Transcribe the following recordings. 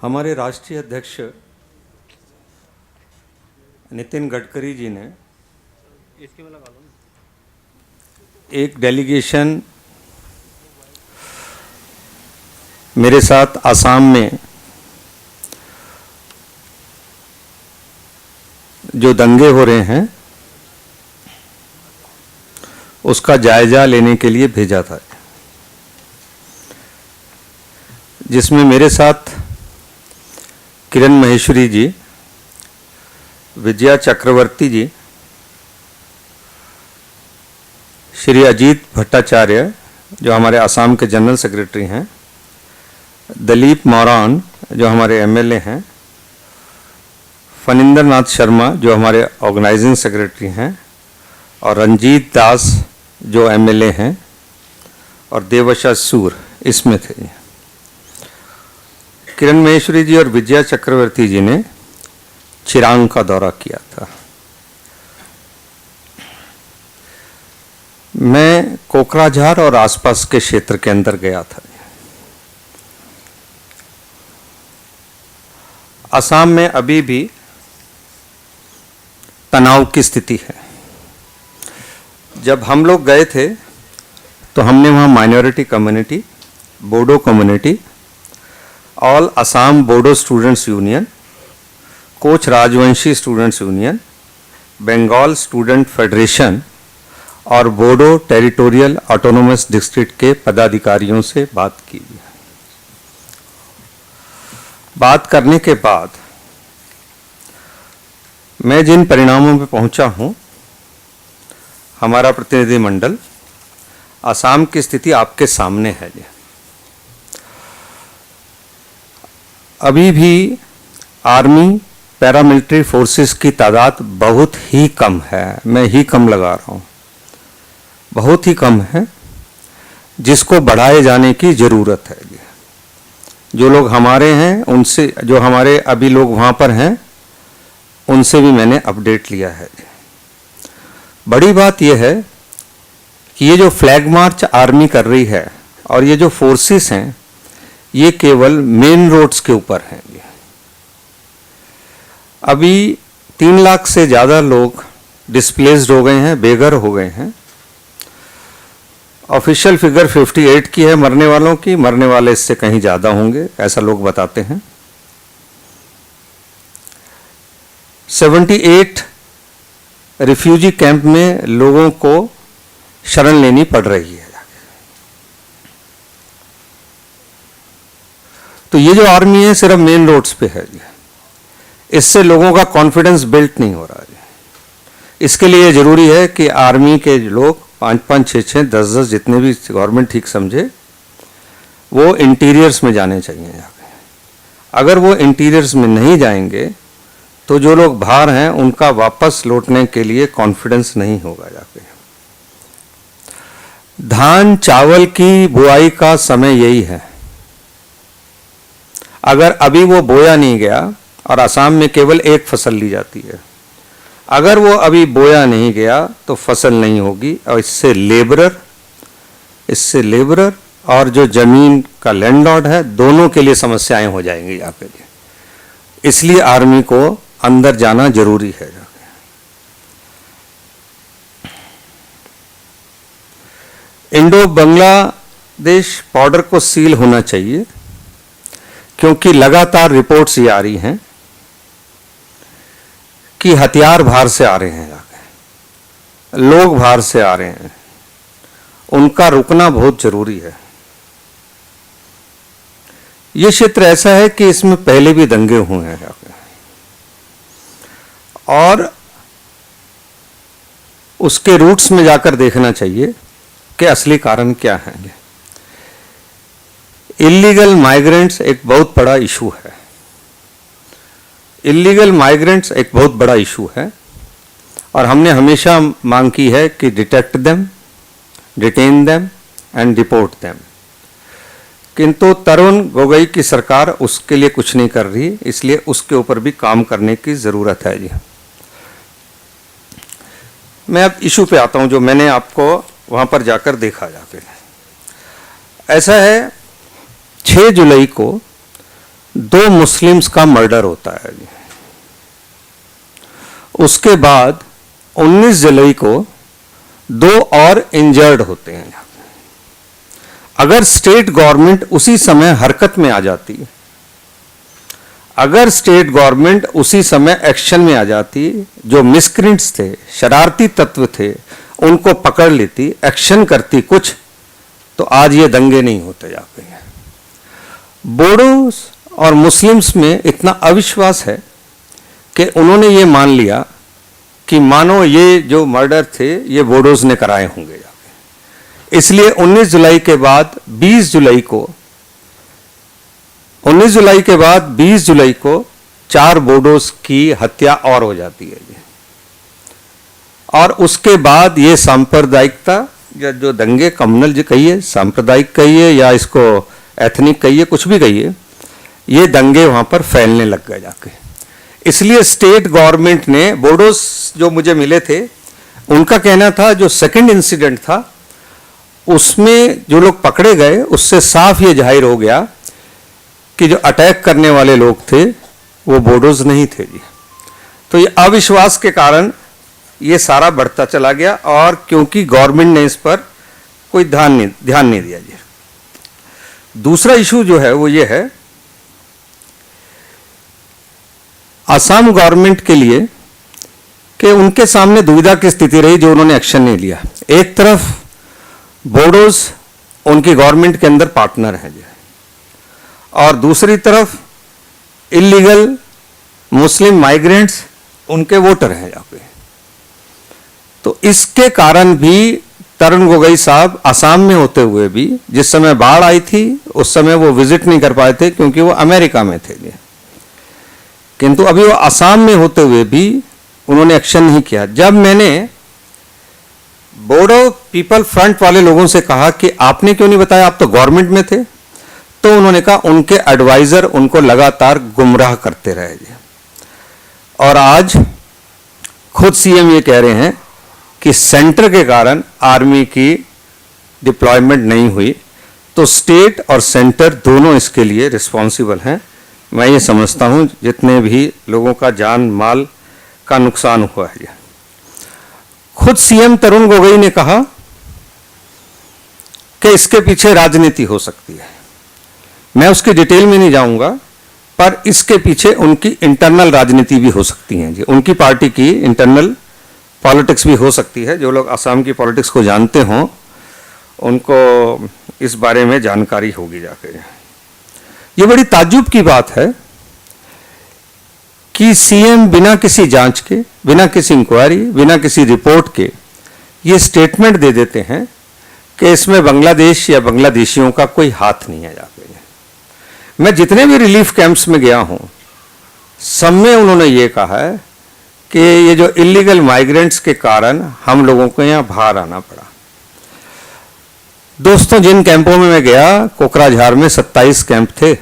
हमारे राष्ट्रीय अध्यक्ष नितिन गडकरी जी ने एक डेलीगेशन मेरे साथ आसाम में जो दंगे हो रहे हैं उसका जायजा लेने के लिए भेजा था, जिसमें मेरे साथ किरण महेश्वरी जी, विजया चक्रवर्ती जी, श्री अजीत भट्टाचार्य जो हमारे असम के जनरल सेक्रेटरी हैं, दिलीप मौरान जो हमारे एमएलए हैं, फनिंदर नाथ शर्मा जो हमारे ऑर्गेनाइजिंग सेक्रेटरी हैं, और रंजीत दास जो एमएलए हैं, और देवशा सूर इसमें थे। किरण महेश्वरी जी और विजया चक्रवर्ती जी ने चिरांग का दौरा किया था। मैं कोकराझार और आसपास के क्षेत्र के अंदर गया था। असम में अभी भी तनाव की स्थिति है। जब हम लोग गए थे तो हमने वहाँ minority community, Bodo community, all Assam Bodo students union, Koch Rajbanshi students union, Bengal student federation और बोडो टेरिटोरियल ऑटोनोमस डिस्ट्रिक्ट के पदाधिकारियों से बात की। बात करने के बाद मैं जिन परिणामों पे पहुंचा हूं, हमारा प्रतिनिधिमंडल, असम की स्थिति आपके सामने है। अभी भी आर्मी पैरामिलिट्री फोर्सेस की तादाद बहुत ही कम है। मैं ही कम लगा रहा हूं, बहुत ही कम है, जिसको बढ़ाए जाने की ज़रूरत है। जो लोग हमारे हैं उनसे, जो हमारे अभी लोग वहाँ पर हैं, उनसे भी मैंने अपडेट लिया है। बड़ी बात यह है कि ये जो फ्लैग मार्च आर्मी कर रही है और ये जो फोर्सेस हैं, ये केवल मेन रोड्स के ऊपर हैं। अभी 3 लाख से ज़्यादा लोग डिस्प्लेस्ड हो गए हैं, बेघर हो गए हैं। ऑफिशियल फिगर 58 की है मरने वालों की, मरने वाले इससे कहीं ज़्यादा होंगे, ऐसा लोग बताते हैं। 78 रिफ्यूजी कैंप में लोगों को शरण लेनी पड़ रही है। तो ये जो आर्मी है सिर्फ मेन रोड्स पे है, इससे लोगों का कॉन्फिडेंस बिल्ट नहीं हो रहा है। इसके लिए ज़रूरी है कि आर्मी के लोग 5-5, 6-6, 10-10 जितने भी गवर्नमेंट ठीक समझे, वो इंटीरियर्स में जाने चाहिए। अगर वो इंटीरियर्स में नहीं जाएंगे तो जो लोग बाहर हैं उनका वापस लौटने के लिए कॉन्फिडेंस नहीं होगा। जाके धान चावल की बुआई का समय यही है। अगर अभी वो बोया नहीं गया, और असम में केवल एक फसल ली जाती है, अगर वो अभी बोया नहीं गया तो फसल नहीं होगी, और इससे लेबरर और जो जमीन का लैंडलॉर्ड है, दोनों के लिए समस्याएं हो जाएंगी यहाँ पे। इसलिए आर्मी को अंदर जाना जरूरी है। इंडो बांग्लादेश बॉर्डर को सील होना चाहिए, क्योंकि लगातार रिपोर्ट्स ये आ रही हैं कि हथियार बाहर से आ रहे हैं, लोग बाहर से आ रहे हैं, उनका रुकना बहुत जरूरी है। ये क्षेत्र ऐसा है कि इसमें पहले भी दंगे हुए हैं, और उसके रूट्स में जाकर देखना चाहिए कि असली कारण क्या है। इलीगल माइग्रेंट्स एक बहुत बड़ा इशू है। इलीगल माइग्रेंट्स एक बहुत बड़ा इशू है, और हमने हमेशा मांग की है कि detect them, detain them and deport them. किंतु तरुण गोगोई की सरकार उसके लिए कुछ नहीं कर रही, इसलिए उसके ऊपर भी काम करने की ज़रूरत है। जी, मैं अब इशू पे आता हूं जो मैंने आपको वहां पर जाकर देखा। ऐसा है 6 जुलाई को 2 मुस्लिम्स का मर्डर होता है। उसके बाद 19 जुलाई को 2 और इंजर्ड होते हैं। अगर स्टेट गवर्नमेंट उसी समय हरकत में आ जाती, अगर स्टेट गवर्नमेंट उसी समय एक्शन में आ जाती, जो मिसक्रेंट्स थे, शरारती तत्व थे, उनको पकड़ लेती, एक्शन करती कुछ, तो आज ये दंगे नहीं होते जाते हैं। बोडो और मुस्लिम्स में इतना अविश्वास है कि उन्होंने ये मान लिया कि मानो ये जो मर्डर थे ये बोडोज ने कराए होंगे जाके। इसलिए 19 जुलाई के बाद 20 जुलाई को 4 बोडोज की हत्या और हो जाती है। और उसके बाद ये सांप्रदायिकता या जो दंगे, कम्युनल जो कहिए, सांप्रदायिक कहिए या इसको एथनिक कहिए, कुछ भी कहिए, ये दंगे वहाँ पर फैलने लग गए जाके। इसलिए स्टेट गवर्नमेंट ने, बोडोस जो मुझे मिले थे उनका कहना था जो सेकंड इंसिडेंट था उसमें जो लोग पकड़े गए उससे साफ ये जाहिर हो गया कि जो अटैक करने वाले लोग थे वो बोडोज नहीं थे जी। तो ये अविश्वास के कारण ये सारा बढ़ता चला गया, और क्योंकि गवर्नमेंट ने इस पर कोई ध्यान नहीं दिया जी। दूसरा इशू जो है वो ये है, असम गवर्नमेंट के लिए कि उनके सामने दुविधा की स्थिति रही जो उन्होंने एक्शन नहीं लिया। एक तरफ बोडोज उनकी गवर्नमेंट के अंदर पार्टनर हैं जी, और दूसरी तरफ इलीगल मुस्लिम माइग्रेंट्स उनके वोटर हैं यहाँ पे। तो इसके कारण भी तरुण गोगोई साहब असम में होते हुए भी, जिस समय बाढ़ आई थी उस समय वो विजिट नहीं कर पाए थे क्योंकि वो अमेरिका में थे, किंतु अभी वो असम में होते हुए भी उन्होंने एक्शन नहीं किया। जब मैंने बोडो पीपल फ्रंट वाले लोगों से कहा कि आपने क्यों नहीं बताया, आप तो गवर्नमेंट में थे, तो उन्होंने कहा उनके एडवाइजर उनको लगातार गुमराह करते रहे। और आज खुद सीएम ये कह रहे हैं कि सेंटर के कारण आर्मी की डिप्लॉयमेंट नहीं हुई, तो स्टेट और सेंटर दोनों इसके लिए रिस्पॉन्सिबल हैं। मैं ये समझता हूँ जितने भी लोगों का जान माल का नुकसान हुआ है। खुद सीएम तरुण गोगोई ने कहा कि इसके पीछे राजनीति हो सकती है। मैं उसकी डिटेल में नहीं जाऊंगा, पर इसके पीछे उनकी इंटरनल राजनीति भी हो सकती है जी, उनकी पार्टी की इंटरनल पॉलिटिक्स भी हो सकती है। जो लोग असम की पॉलिटिक्स को जानते हों उनको इस बारे में जानकारी होगी जाके। ये बड़ी ताज्जुब की बात है कि सीएम बिना किसी जांच के, बिना किसी इंक्वायरी, बिना किसी रिपोर्ट के ये स्टेटमेंट दे देते हैं कि इसमें बांग्लादेश या बांग्लादेशियों का कोई हाथ नहीं है जाके। मैं जितने भी रिलीफ कैंप्स में गया हूं सब में उन्होंने ये कहा है कि ये जो इलीगल माइग्रेंट्स के कारण हम लोगों को यहाँ बाहर आना पड़ा। दोस्तों, जिन कैंपों में मैं गया, कोकराझार में 27 कैंप थे,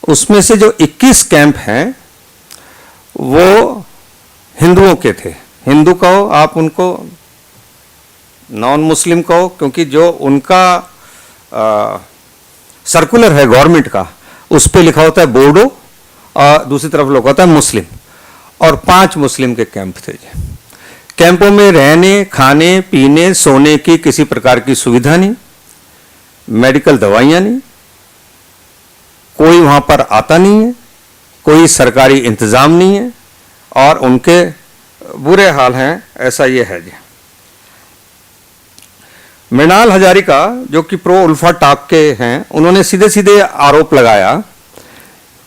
उसमें से जो 21 कैंप हैं वो हिंदुओं के थे। हिंदू कहो आप उनको, नॉन मुस्लिम कहो, क्योंकि जो उनका सर्कुलर है गवर्नमेंट का उस पर लिखा होता है बोडो और दूसरी तरफ लिखा होता है मुस्लिम, और 5 मुस्लिम के कैंप थे। कैंपों में रहने, खाने, पीने, सोने की किसी प्रकार की सुविधा नहीं, मेडिकल दवाइयाँ नहीं, कोई वहाँ पर आता नहीं है, कोई सरकारी इंतज़ाम नहीं है, और उनके बुरे हाल हैं। ऐसा ये है जी। मृणाल हजारिका जो कि प्रो उल्फा टॉक के हैं, उन्होंने सीधे सीधे आरोप लगाया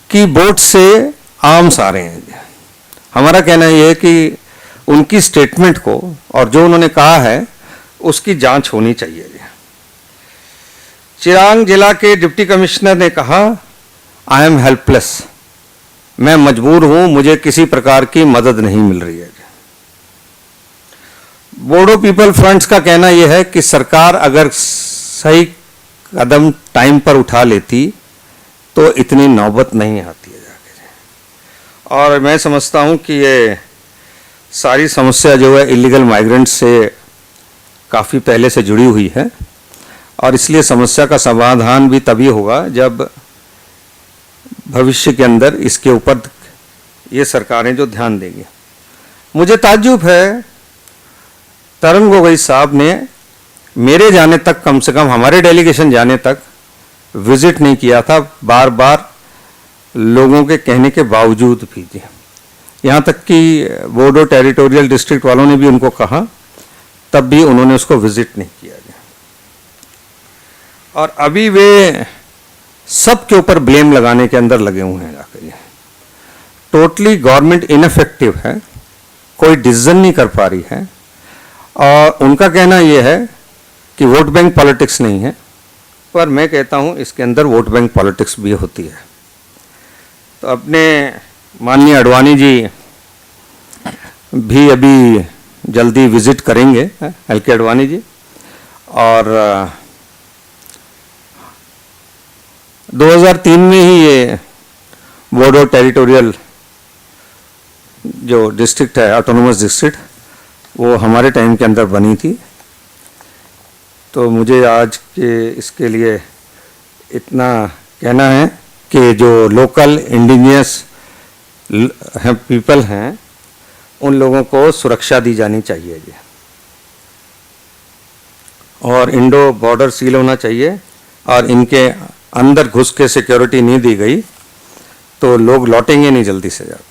कि बोट से आर्म्स आ रहे हैं। हमारा कहना यह है कि उनकी स्टेटमेंट को और जो उन्होंने कहा है उसकी जांच होनी चाहिए। चिरांग जिला के डिप्टी कमिश्नर ने कहा, आई एम हेल्पलेस, मैं मजबूर हूं, मुझे किसी प्रकार की मदद नहीं मिल रही है। बोडो पीपल फ्रंट्स का कहना यह है कि सरकार अगर सही कदम टाइम पर उठा लेती तो इतनी नौबत नहीं आती है जाके। और मैं समझता हूं कि ये सारी समस्या जो है इलीगल माइग्रेंट से काफ़ी पहले से जुड़ी हुई है, और इसलिए समस्या का समाधान भी तभी होगा जब भविष्य के अंदर इसके ऊपर ये सरकारें जो ध्यान देंगी। मुझे ताज्जुब है तरंग गोगोई साहब ने मेरे जाने तक, कम से कम हमारे डेलीगेशन जाने तक विजिट नहीं किया था, बार बार लोगों के कहने के बावजूद भी। यहाँ तक कि बोडो टेरिटोरियल डिस्ट्रिक्ट वालों ने भी उनको कहा, तब भी उन्होंने उसको विजिट नहीं किया गया। और अभी वे सब के ऊपर ब्लेम लगाने के अंदर लगे हुए हैं जाकर। ये टोटली गवर्नमेंट इनफेक्टिव है, कोई डिसीजन नहीं कर पा रही है। और उनका कहना यह है कि वोट बैंक पॉलिटिक्स नहीं है, पर मैं कहता हूं इसके अंदर वोट बैंक पॉलिटिक्स भी होती है। तो अपने माननीय अडवाणी जी भी अभी जल्दी विजिट करेंगे, एल.के. अडवाणी जी, और 2003 में ही ये बोडो टेरिटोरियल जो डिस्ट्रिक्ट है, ऑटोनोमस डिस्ट्रिक्ट, वो हमारे टाइम के अंदर बनी थी। तो मुझे आज के इसके लिए इतना कहना है कि जो लोकल इंडिजिनियस पीपल हैं उन लोगों को सुरक्षा दी जानी चाहिए जी, और इंडो बॉर्डर सील होना चाहिए। और इनके अंदर घुस के सिक्योरिटी नहीं दी गई तो लोग लौटेंगे नहीं जल्दी से ज़्यादा।